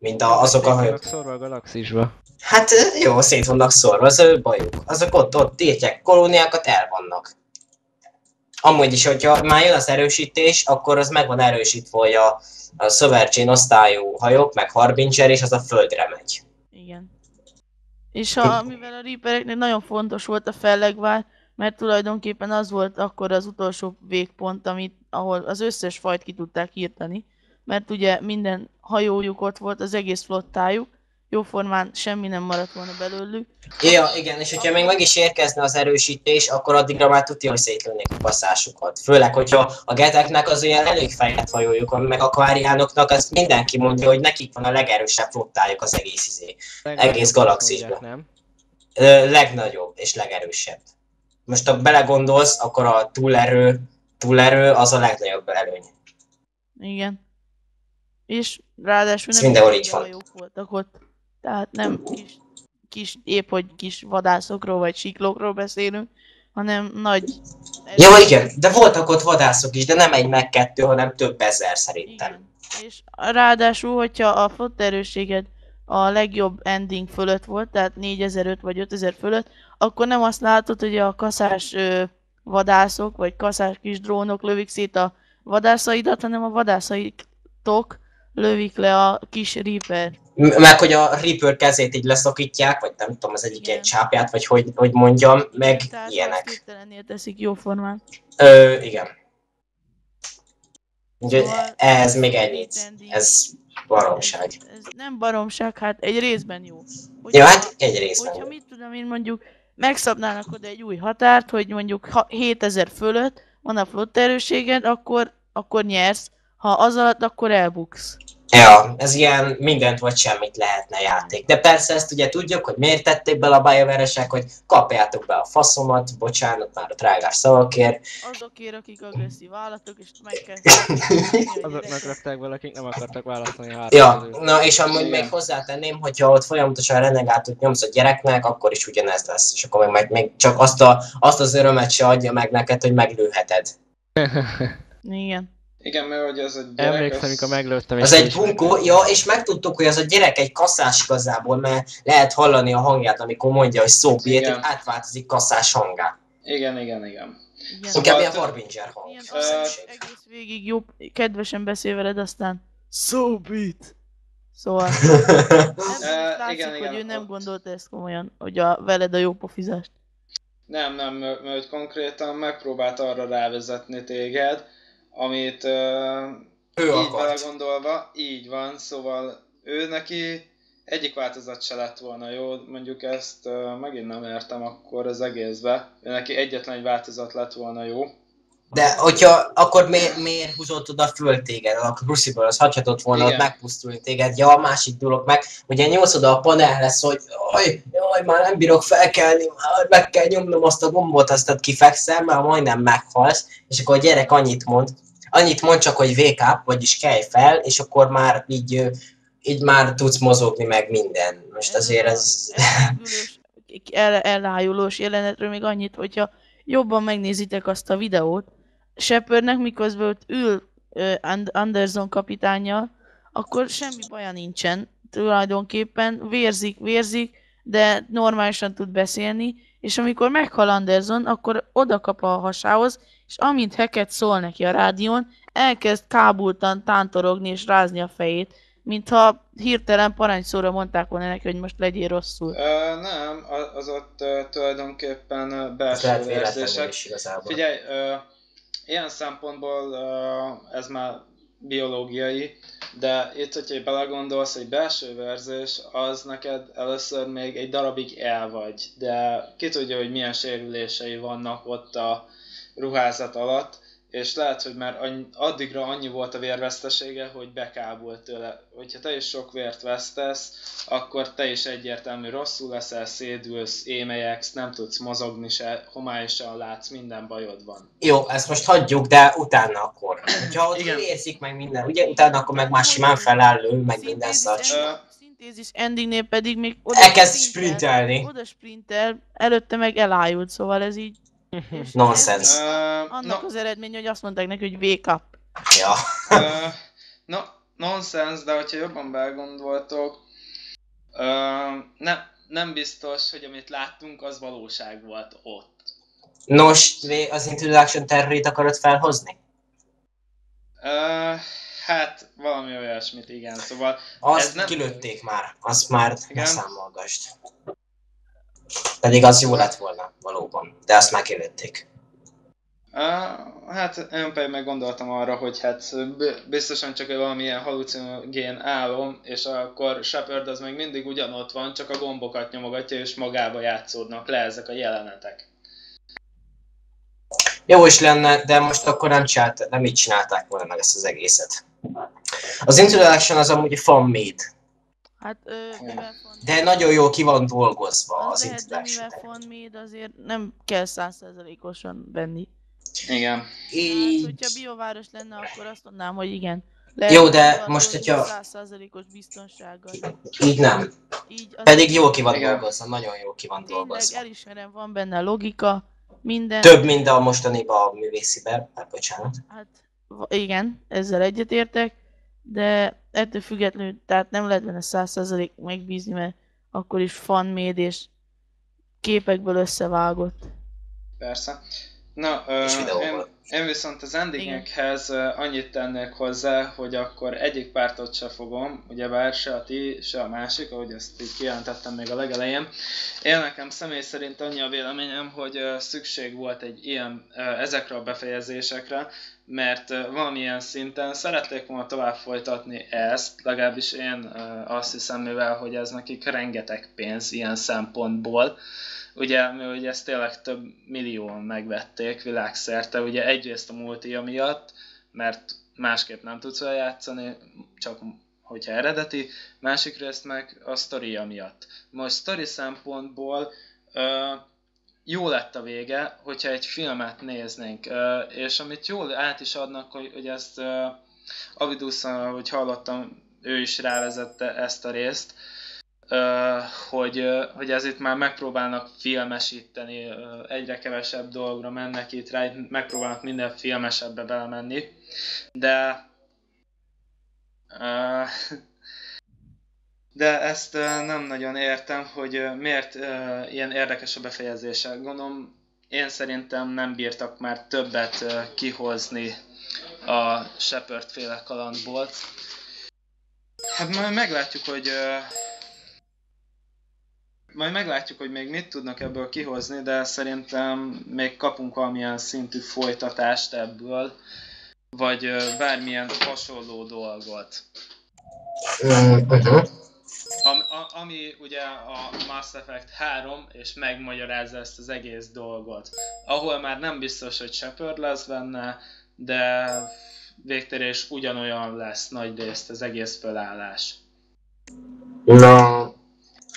mint Jó, azok a szét hajók. vannak szorva a galaxisba. Hát jó, szét vannak szórva, az ő bajuk. Azok ott írtják kolóniákat, el vannak. Amúgy is, hogyha már jön az erősítés, akkor az meg van erősítve, hogy a Szövercsén osztályú hajók, meg Harbinger, és az a földre megy. Igen. És mivel a Reapereknek nagyon fontos volt a fellegvár, mert tulajdonképpen az volt akkor az utolsó végpont, ahol az összes fajt ki tudták írtani. Mert ugye minden hajójuk ott volt, az egész flottájuk, jóformán semmi nem maradt volna belőlük. Ja, igen, és hogyha még meg is érkezne az erősítés, akkor addigra már tudja, hogy szétlőnék a passzásukat. Főleg, hogyha a geteknek az olyan elég fejlett hajójuk, meg a kváriánoknak, azt mindenki mondja, hogy nekik van a legerősebb flottájuk az egész galaxisban. Nem? Legnagyobb és legerősebb. Most ha belegondolsz, akkor a túlerő az a legnagyobb előny. Igen. És ráadásul Ez nem mindenhol is így van. hajók voltak ott. Tehát nem épp hogy kis vadászokról vagy siklókról beszélünk, hanem nagy... Ja, igen, de voltak ott vadászok is, de nem egy meg kettő, hanem több ezer szerintem. Igen. És ráadásul, hogyha a flotta erősséged a legjobb ending fölött volt, tehát 4005 vagy 5000 fölött, akkor nem azt látod, hogy a kaszás vadászok, vagy kaszás kis drónok lövik szét a vadászaidat, hanem a vadászaitok lövik le a kis Reaper. Meg hogy a Reaper kezét így leszakítják, vagy nem tudom, az egyik Igen. egy csápját, vagy hogy mondjam, meg Tehát ilyenek. képtelennél teszik jóformán. Igen. Úgyhogy Szóval ez még ennyit. ending. Ez baromság. Ez nem baromság, hát egy részben jó. Ja, hát egy részben. Hogyha mit tudom én mondjuk, megszabnának oda egy új határt, hogy mondjuk 7000 fölött van a flotta erősséged, akkor nyersz, ha az alatt, akkor elbuksz. Ja, ez ilyen mindent vagy semmit lehetne játék. De persze ezt ugye tudjuk, hogy miért tették bele a BioWare-esek, hogy kapjátok be a faszomat, bocsánat már a drágás szavakért. Azokért, akik agresszív állatok, és meg kell... Azoknak rakták bele, akik nem akartak választani a három Ja, közül. na és amúgy Igen. még hozzátenném, hogyha ott folyamatosan renegátot nyomsz a gyereknek, akkor is ugyanez lesz. És akkor még csak azt az örömet se adja meg neked, hogy meglőheted. Igen. Igen, mert hogy az a gyerek... Emlékszem, amikor meglőttem Az egy bunkó, ja, és megtudtuk, hogy az a gyerek egy kasszás igazából, mert lehet hallani a hangját, amikor mondja, hogy szóbét, Igen. hogy átváltozik kasszás hangá. Igen. Igen. Inkább ilyen Harbinger hang. Ilyen Szépség. egész végig jó, kedvesen beszél veled, aztán so beat. Szóval ebből is látszik, igen, hogy ő nem ott- gondolta ezt komolyan, hogy veled a jó pofizást. Nem, mert konkrétan megpróbált arra rávezetni téged, amit Ő így akart. belegondolva, így van, szóval ő neki egyik változat se lett volna jó, mondjuk ezt megint nem értem akkor az egészbe, ő neki egyetlen egy változat lett volna jó. De hogyha, akkor miért húzott oda föl téged? A Crucible az hagyhatott volna Igen. ott megpusztulni téged. Ja, a másik dolog meg, ugye nyolsz oda a panelhez, hogy jaj, már nem bírok felkelni, már meg kell nyomnom azt a gombot, aztán kifekszel, már majdnem meghalsz, és akkor a gyerek annyit mond csak, hogy wake up, vagyis kelj fel, és akkor már így már tudsz mozogni meg minden. Most azért ez... Elájulós jelenetről még annyit, hogyha jobban megnézitek azt a videót, Shepardnek miközben ott ül Anderson kapitánnyal, akkor semmi baja nincsen, tulajdonképpen vérzik, de normálisan tud beszélni, és amikor meghal Anderson, akkor oda kap a hasához, és amint Hackett szól neki a rádión, elkezd kábultan tántorogni és rázni a fejét, mintha hirtelen parancsszóra mondták volna neki, hogy most legyél rosszul. Nem, az ott tulajdonképpen Ez belső lehet véletlenül érzések. is igazából. Figyelj, ilyen szempontból ez már biológiai, de itt, hogyha belegondolsz, egy belső vérzés, az neked először még egy darabig el vagy, de ki tudja, hogy milyen sérülései vannak ott a ruházat alatt, és lehet, hogy már addigra annyi volt a vérvesztesége, hogy bekábult tőle. Hogyha te is sok vért vesztesz, akkor te is egyértelmű rosszul leszel, szédülsz, émelyeksz, nem tudsz mozogni se, homályosan látsz, minden bajod van. Jó, ezt most hagyjuk, de utána akkor. Ha ott Igen. érzik meg minden, ugye utána akkor meg már simán feláll, meg minden szar. Szintézis endingnél pedig még Elkezd sprintelni. Oda sprintel, előtte meg elájult, szóval ez így... és Nonsense. ez Annak az eredménye, hogy azt mondták neki, hogy wake up. Ja. No, nonsens, de hogyha jobban belegondoltok, nem biztos, hogy amit láttunk, az valóság volt ott. Nos, az Introduction terrorét akarod felhozni? Hát valami olyasmit, igen, szóval... Azt nem... kilőtték már, azt már Igen. ne számolgasd. Pedig az jó lett volna, valóban, de azt már kilőtték. Hát én pedig meg gondoltam arra, hogy hát biztosan csak valamilyen halucinogén álom, és akkor Shepard az még mindig ugyanott van, csak a gombokat nyomogatja, és magába játszódnak le ezek a jelenetek. Jó is lenne, de most akkor nem így csinálták volna meg ezt az egészet. Az Introduction az amúgy fan-made, Hát, mivel de nagyon jól ki van dolgozva az az lehet, de Introduction. mivel fan-made, azért nem kell 100%-osan venni. Igen. Hát, Így... hogyha biováros lenne, akkor azt mondnám, hogy igen. Jó, de Lehet most, hogyha... 100%-os biztonsággal. Így nem. Így Pedig jól ki van Igen. dolgozva, nagyon jól ki van tényleg dolgozva. elismerem, van benne logika, minden. Több, mint a mostaniban a művésziben, hát bocsánat. Hát igen, ezzel egyetértek, de ettől függetlenül, tehát nem lehet benne 100% megbízni, mert akkor is fan-made és képekből összevágott. Persze. Na, És videóból. én viszont az endingekhez annyit tennék hozzá, hogy akkor egyik pártot se fogom, ugyebár se a ti, se a másik, ahogy ezt így kijelentettem még a legelején. Én nekem személy szerint annyi a véleményem, hogy szükség volt egy ilyen ezekre a befejezésekre, mert valamilyen szinten szerették volna tovább folytatni ezt, legalábbis én azt hiszem, mivel hogy ez nekik rengeteg pénz ilyen szempontból. Ugye, hogy ezt tényleg több millióan megvették világszerte, ugye egyrészt a multia miatt, mert másképp nem tudsz vele játszani, csak hogyha eredeti, másik meg a sztoria miatt. Most sztori szempontból jó lett a vége, hogyha egy filmet néznénk, és amit jól át is adnak, hogy ezt Avidus, hogy hallottam, ő is rávezette ezt a részt, hogy ez itt már megpróbálnak filmesíteni, egyre kevesebb dologra mennek itt rá, megpróbálnak minden filmesebbe belemenni, de ezt nem nagyon értem, hogy miért ilyen érdekes a befejezése. Gondolom, én szerintem nem bírtak már többet kihozni a Shepard féle kalandból. Hát majd meglátjuk, hogy még mit tudnak ebből kihozni, de szerintem még kapunk valamilyen szintű folytatást ebből, vagy bármilyen hasonló dolgot. Ami ugye a Mass Effect 3, és megmagyarázza ezt az egész dolgot. Ahol már nem biztos, hogy Shepard lesz benne, de végtérés ugyanolyan lesz nagyrészt az egész felállás. Na,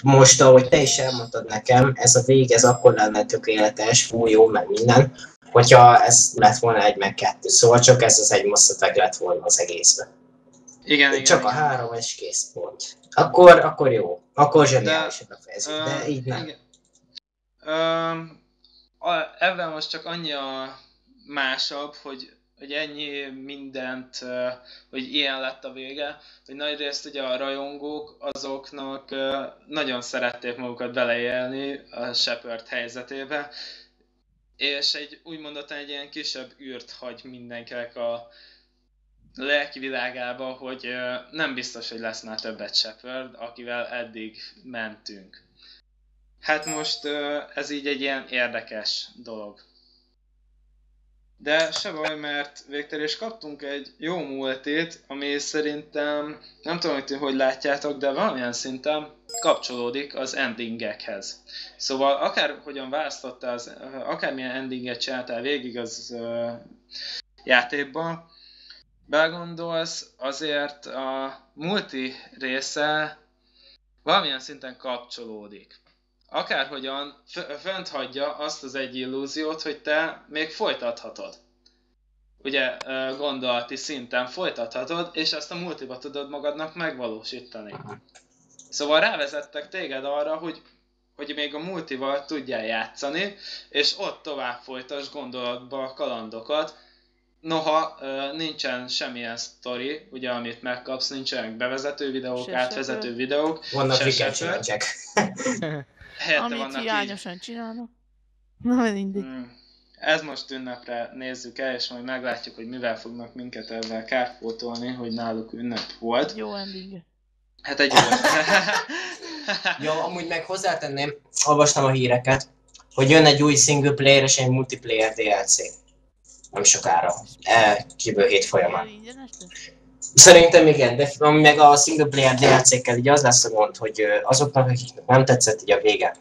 most ahogy te is elmondtad nekem, ez a vég, ez akkor lenne tökéletes, fú, jó, meg minden, hogyha ez lett volna 1 meg 2, szóval csak ez az egy Mass Effect lett volna az egészben. Igen, csak igen. A 3 és kész pont. Akkor jó, akkor zseniális a befejezés, de így nem. Ebben most csak annyi a másabb, hogy ennyi mindent, hogy ilyen lett a vége, hogy nagyrészt ugye a rajongók azoknak nagyon szerették magukat beleélni a Shepard helyzetébe, és egy ilyen kisebb űrt hagy mindenkinek a lelki világába, hogy nem biztos, hogy lesz már többet Shepard, akivel eddig mentünk. Hát most ez így egy ilyen érdekes dolog. De se baj, mert végtérés kaptunk egy jó multit, ami szerintem, nem tudom, hogy látjátok, de valamilyen szinten kapcsolódik az endingekhez. Szóval akárhogyan választottál, akármilyen endinget csináltál végig az játékban, belegondolsz, azért a multi része valamilyen szinten kapcsolódik. Akárhogyan fönt hagyja azt az egy illúziót, hogy te még folytathatod. Ugye gondolati szinten folytathatod, és ezt a multiba tudod magadnak megvalósítani. Szóval rávezettek téged arra, hogy még a multival tudjál játszani, és ott tovább folytasd gondolatba a kalandokat. Noha nincsen semmilyen sztori, ugye, amit megkapsz, nincsenek bevezető videók, Se átvezető videók, Vannak se weekend seper. challenge-ek. Helyette Amit vannak így. hiányosan csinálnak. Na, mindig. Ez most ünnepre nézzük el, és majd meglátjuk, hogy mivel fognak minket ezzel kárpótolni, hogy náluk ünnep volt. Jó ending. Hát egy jó. Ja, amúgy meg hozzátenném, olvastam a híreket, hogy jön egy új single player és egy multiplayer DLC. Nem sokára. Kívül hét folyamán. Ingyenes lesz? Szerintem igen, de ami meg a single player DLC-kkel így az lesz a gond, hogy azoknak, akiknek nem tetszett így a vége,